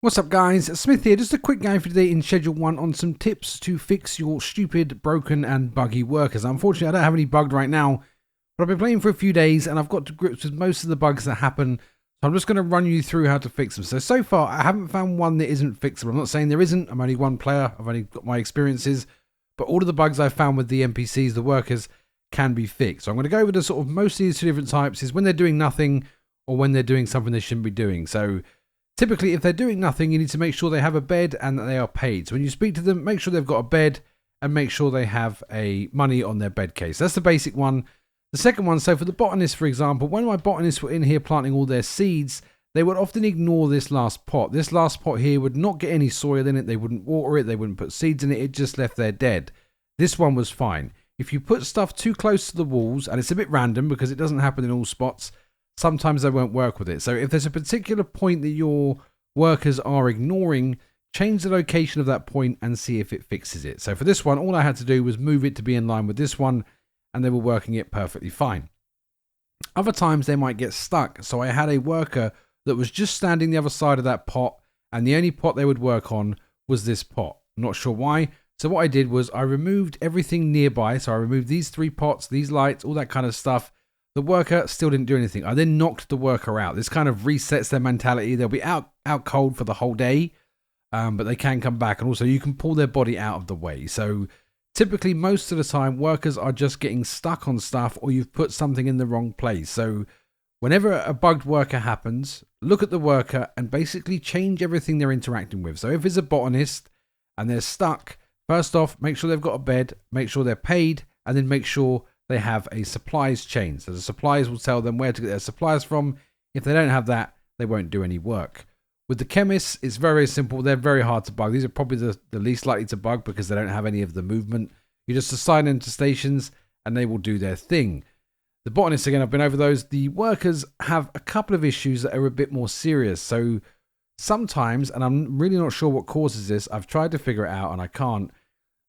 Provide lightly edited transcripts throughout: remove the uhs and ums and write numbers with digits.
What's up guys, Smith here, just a quick guide for today in Schedule 1 on some tips to fix your stupid, broken and buggy workers. Unfortunately I don't have any bugged right now, but I've been playing for a few days and I've got to grips with most of the bugs that happen, so I'm just going to run you through how to fix them. So far I haven't found one that isn't fixable. I'm not saying there isn't, I'm only one player, I've only got my experiences, but all of the bugs I've found with the NPCs, the workers, can be fixed. So I'm going to go over the sort of most of these two different types is when they're doing nothing or when they're doing something they shouldn't be doing. So typically, if they're doing nothing, you need to make sure they have a bed and that they are paid. So when you speak to them, make sure they've got a bed and make sure they have money on their bed case. That's the basic one. The second one, so for the botanists, for example, when my botanists were in here planting all their seeds, they would often ignore this last pot. This last pot here would not get any soil in it. They wouldn't water it. They wouldn't put seeds in it. It just left there dead. This one was fine. If you put stuff too close to the walls, and it's a bit random because it doesn't happen in all spots, sometimes they won't work with it. So if there's a particular point that your workers are ignoring, change the location of that point and see if it fixes it. So for this one, all I had to do was move it to be in line with this one, and they were working it perfectly fine. Other times they might get stuck. So I had a worker that was just standing the other side of that pot, and the only pot they would work on was this pot. I'm not sure why. So what I did was I removed everything nearby. So I removed these 3 pots, these lights, all that kind of stuff. The worker still didn't do anything. I then knocked the worker out. This kind of resets their mentality. They'll be out cold for the whole day, but they can come back. And also you can pull their body out of the way. So typically most of the time workers are just getting stuck on stuff or you've put something in the wrong place. So whenever a bugged worker happens, look at the worker and basically change everything they're interacting with. So if it's a botanist and they're stuck, first off, make sure they've got a bed, make sure they're paid, and then make sure they have a supplies chain. So the suppliers will tell them where to get their supplies from. If they don't have that, they won't do any work. With the chemists, it's very simple. They're very hard to bug. These are probably the least likely to bug because they don't have any of the movement. You just assign them to stations and they will do their thing. The botanists, again, I've been over those. The workers have a couple of issues that are a bit more serious. So sometimes, and I'm really not sure what causes this, I've tried to figure it out and I can't.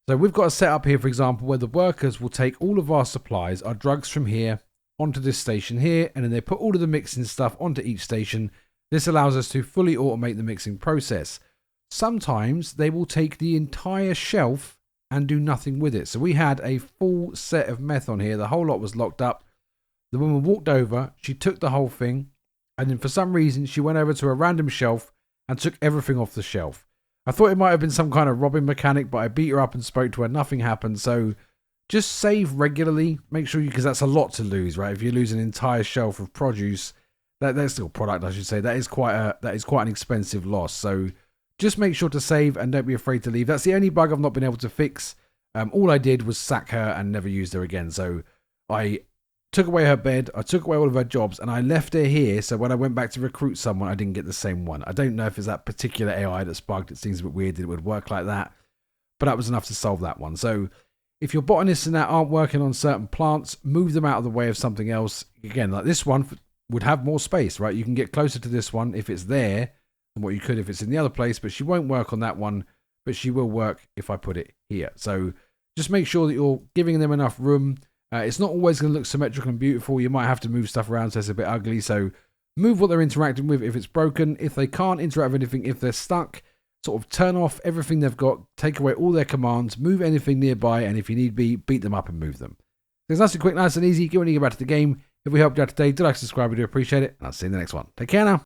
So we've got a setup here, for example, where the workers will take all of our supplies, our drugs from here, onto this station here, and then they put all of the mixing stuff onto each station. This allows us to fully automate the mixing process. Sometimes they will take the entire shelf and do nothing with it. So we had a full set of meth on here. The whole lot was locked up. The woman walked over, she took the whole thing, and then for some reason she went over to a random shelf and took everything off the shelf. I thought it might have been some kind of robbing mechanic, but I beat her up and spoke to her. Nothing happened. So just save regularly. Make sure because that's a lot to lose, right? If you lose an entire shelf of produce, that's still product, I should say. That is quite an expensive loss. So just make sure to save and don't be afraid to leave. That's the only bug I've not been able to fix. All I did was sack her and never used her again. So I took away her bed, I took away all of her jobs, and I left her here, so when I went back to recruit someone, I didn't get the same one. I don't know if it's that particular AI that's bugged. It seems a bit weird that it would work like that, but that was enough to solve that one. So if your botanists and that aren't working on certain plants, move them out of the way of something else. Again, like this one would have more space, right? You can get closer to this one if it's there than what you could if it's in the other place, but she won't work on that one, but she will work if I put it here. So just make sure that you're giving them enough room. It's not always going to look symmetrical and beautiful. You might have to move stuff around so it's a bit ugly. So move what they're interacting with if it's broken. If they can't interact with anything, if they're stuck, sort of turn off everything they've got, take away all their commands, move anything nearby, and if you need be, beat them up and move them. So it's nice and quick, nice and easy. Get when you get back to the game. If we helped you out today, do like, subscribe, we do appreciate it, and I'll see you in the next one. Take care now.